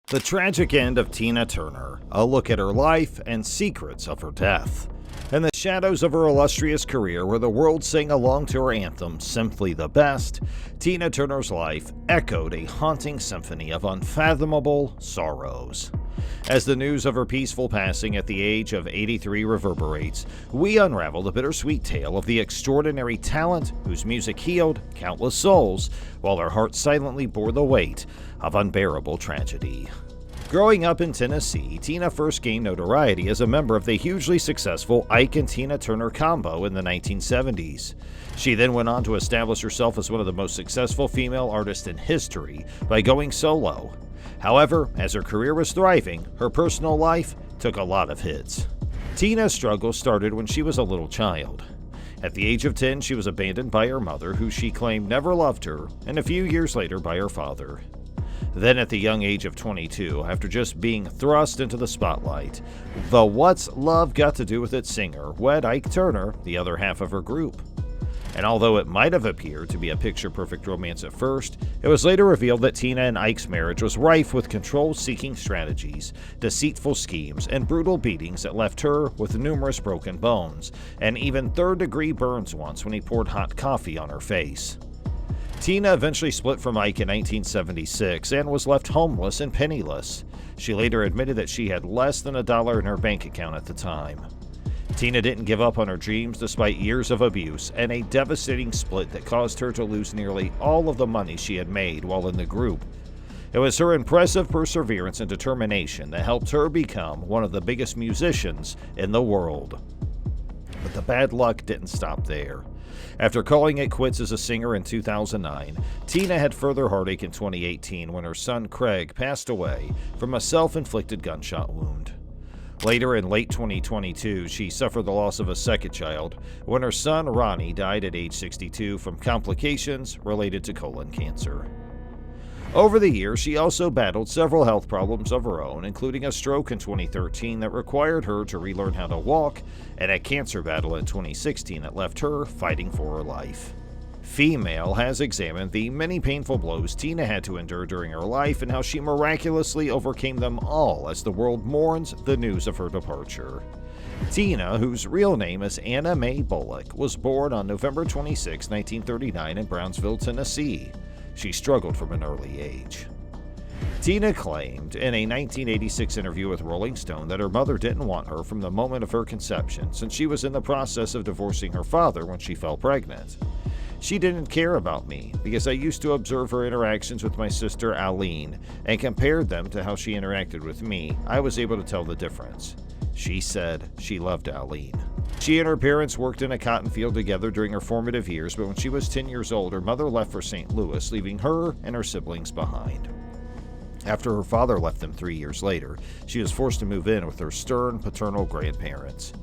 The tragic end of Tina Turner, a look at her life and secrets of her death. In the shadows of her illustrious career, where the world sang along to her anthem, Simply the Best, Tina Turner's life echoed a haunting symphony of unfathomable sorrows. As the news of her peaceful passing at the age of 83 reverberates, we unravel the bittersweet tale of the extraordinary talent whose music healed countless souls, while her heart silently bore the weight of unbearable tragedy. Growing up in Tennessee, Tina first gained notoriety as a member of the hugely successful Ike and Tina Turner combo in the 1970s. She then went on to establish herself as one of the most successful female artists in history by going solo. However, as her career was thriving, her personal life took a lot of hits. Tina's struggle started when she was a little child. At the age of 10, she was abandoned by her mother, who she claimed never loved her, and a few years later by her father. Then at the young age of 22, after just being thrust into the spotlight, the What's Love Got to Do With It singer wed Ike Turner, the other half of her group. And although it might have appeared to be a picture-perfect romance at first, it was later revealed that Tina and Ike's marriage was rife with control-seeking strategies, deceitful schemes, and brutal beatings that left her with numerous broken bones, and even third-degree burns once when he poured hot coffee on her face. Tina eventually split from Ike in 1976 and was left homeless and penniless. She later admitted that she had less than $1 in her bank account at the time. Tina didn't give up on her dreams despite years of abuse and a devastating split that caused her to lose nearly all of the money she had made while in the group. It was her impressive perseverance and determination that helped her become one of the biggest musicians in the world. But the bad luck didn't stop there. After calling it quits as a singer in 2009, Tina had further heartache in 2018 when her son Craig passed away from a self-inflicted gunshot wound. Later in late 2022, she suffered the loss of a second child when her son Ronnie died at age 62 from complications related to colon cancer. Over the years, she also battled several health problems of her own, including a stroke in 2013 that required her to relearn how to walk, and a cancer battle in 2016 that left her fighting for her life. Female has examined the many painful blows Tina had to endure during her life and how she miraculously overcame them all as the world mourns the news of her departure. Tina, whose real name is Anna Mae Bullock, was born on November 26, 1939 in Brownsville, Tennessee. She struggled from an early age. Tina claimed in a 1986 interview with Rolling Stone that her mother didn't want her from the moment of her conception, since she was in the process of divorcing her father when she fell pregnant. She didn't care about me because I used to observe her interactions with my sister Aline and compared them to how she interacted with me. I was able to tell the difference. She said she loved Aline. She and her parents worked in a cotton field together during her formative years, but when she was 10 years old, her mother left for St. Louis, leaving her and her siblings behind. After her father left them 3 years later, she was forced to move in with her stern paternal grandparents.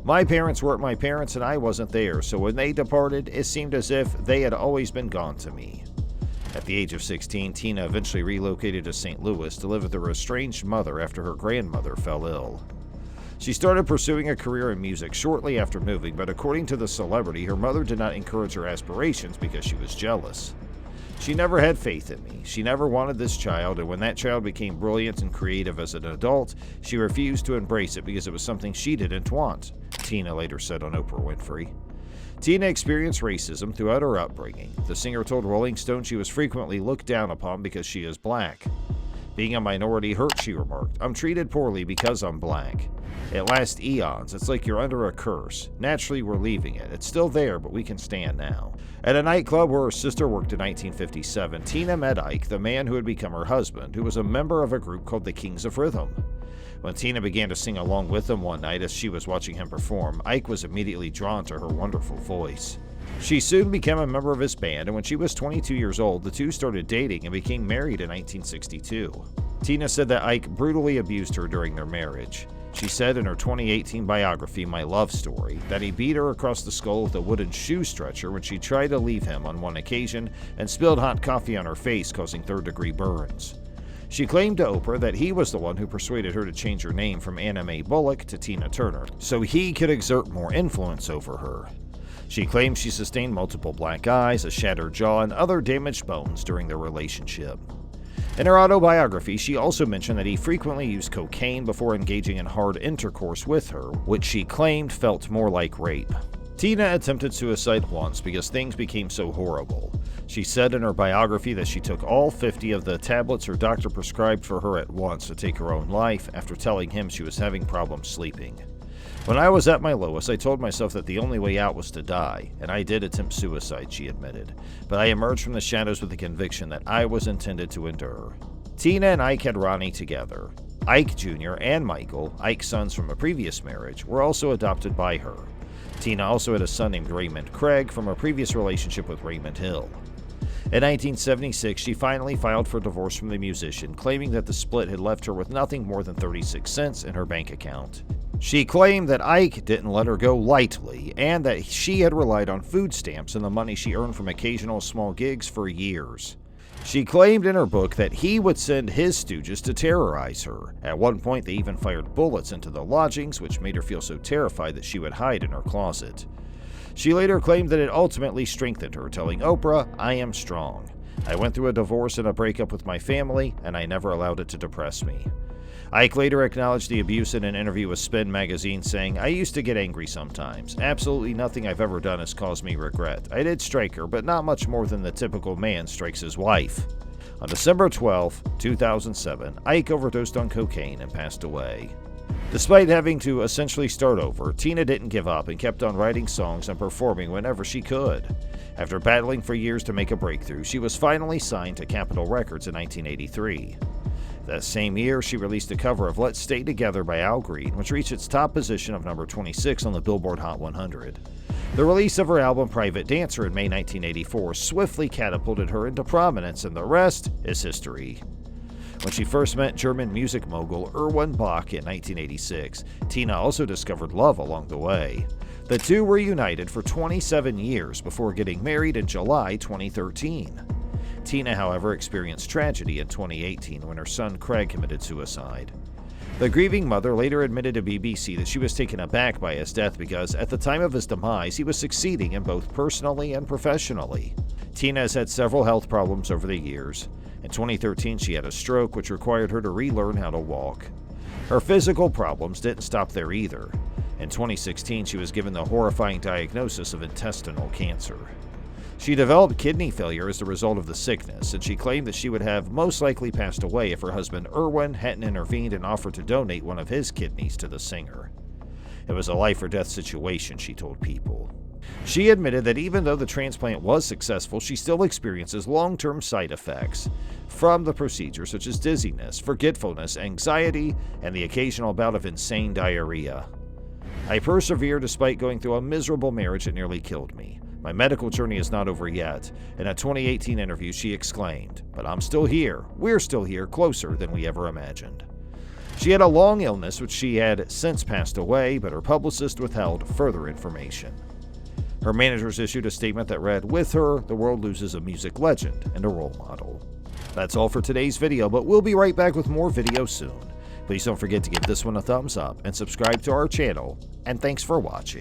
My parents weren't my parents and I wasn't there, so when they departed, it seemed as if they had always been gone to me. At the age of 16, Tina eventually relocated to St. Louis to live with her estranged mother after her grandmother fell ill. She started pursuing a career in music shortly after moving, but according to the celebrity, her mother did not encourage her aspirations because she was jealous. She never had faith in me. She never wanted this child, and when that child became brilliant and creative as an adult, she refused to embrace it because it was something she didn't want, Tina later said on Oprah Winfrey. Tina experienced racism throughout her upbringing. The singer told Rolling Stone she was frequently looked down upon because she is black. Being a minority hurts, she remarked. I'm treated poorly because I'm black. It lasts eons. It's like you're under a curse. Naturally, we're leaving it. It's still there, but we can stand now. At a nightclub where her sister worked in 1957, Tina met Ike, the man who had become her husband, who was a member of a group called the Kings of Rhythm. When Tina began to sing along with him one night as she was watching him perform, Ike was immediately drawn to her wonderful voice. She soon became a member of his band, and when she was 22 years old, the two started dating and became married in 1962. Tina said that Ike brutally abused her during their marriage. She said in her 2018 biography, My Love Story, that he beat her across the skull with a wooden shoe stretcher when she tried to leave him on one occasion and spilled hot coffee on her face, causing third-degree burns. She claimed to Oprah that he was the one who persuaded her to change her name from Anna Mae Bullock to Tina Turner, so he could exert more influence over her. She claims she sustained multiple black eyes, a shattered jaw, and other damaged bones during their relationship. In her autobiography, she also mentioned that he frequently used cocaine before engaging in hard intercourse with her, which she claimed felt more like rape. Tina attempted suicide once because things became so horrible. She said in her biography that she took all 50 of the tablets her doctor prescribed for her at once to take her own life after telling him she was having problems sleeping. When I was at my lowest, I told myself that the only way out was to die, and I did attempt suicide, she admitted. But I emerged from the shadows with the conviction that I was intended to endure. Tina and Ike had Ronnie together. Ike Jr. and Michael, Ike's sons from a previous marriage, were also adopted by her. Tina also had a son named Raymond Craig from a previous relationship with Raymond Hill. In 1976, she finally filed for divorce from the musician, claiming that the split had left her with nothing more than 36 cents in her bank account. She claimed that Ike didn't let her go lightly, and that she had relied on food stamps and the money she earned from occasional small gigs for years. She claimed in her book that he would send his stooges to terrorize her. At one point, they even fired bullets into the lodgings, which made her feel so terrified that she would hide in her closet. She later claimed that it ultimately strengthened her, telling Oprah, "I am strong. I went through a divorce and a breakup with my family, and I never allowed it to depress me." Ike later acknowledged the abuse in an interview with Spin magazine, saying, "I used to get angry sometimes. Absolutely nothing I've ever done has caused me regret. I did strike her, but not much more than the typical man strikes his wife." On December 12, 2007, Ike overdosed on cocaine and passed away. Despite having to essentially start over, Tina didn't give up and kept on writing songs and performing whenever she could. After battling for years to make a breakthrough, she was finally signed to Capitol Records in 1983. That same year, she released a cover of Let's Stay Together by Al Green, which reached its top position of number 26 on the Billboard Hot 100. The release of her album Private Dancer in May 1984 swiftly catapulted her into prominence, and the rest is history. When she first met German music mogul Erwin Bach in 1986, Tina also discovered love along the way. The two were united for 27 years before getting married in July 2013. Tina, however, experienced tragedy in 2018 when her son Craig committed suicide. The grieving mother later admitted to BBC that she was taken aback by his death because, at the time of his demise, he was succeeding in both personally and professionally. Tina has had several health problems over the years. In 2013, she had a stroke, which required her to relearn how to walk. Her physical problems didn't stop there either. In 2016, she was given the horrifying diagnosis of intestinal cancer. She developed kidney failure as a result of the sickness, and she claimed that she would have most likely passed away if her husband Erwin hadn't intervened and offered to donate one of his kidneys to the singer. It was a life-or-death situation, she told People. She admitted that even though the transplant was successful, she still experiences long-term side effects from the procedure, such as dizziness, forgetfulness, anxiety, and the occasional bout of insane diarrhea. "I persevere despite going through a miserable marriage that nearly killed me. My medical journey is not over yet." In a 2018 interview, she exclaimed, "But I'm still here. We're still here, closer than we ever imagined." She had a long illness, which she had since passed away, but her publicist withheld further information. Her managers issued a statement that read, "With her, the world loses a music legend and a role model." That's all for today's video, but we'll be right back with more videos soon. Please don't forget to give this one a thumbs up and subscribe to our channel, and thanks for watching.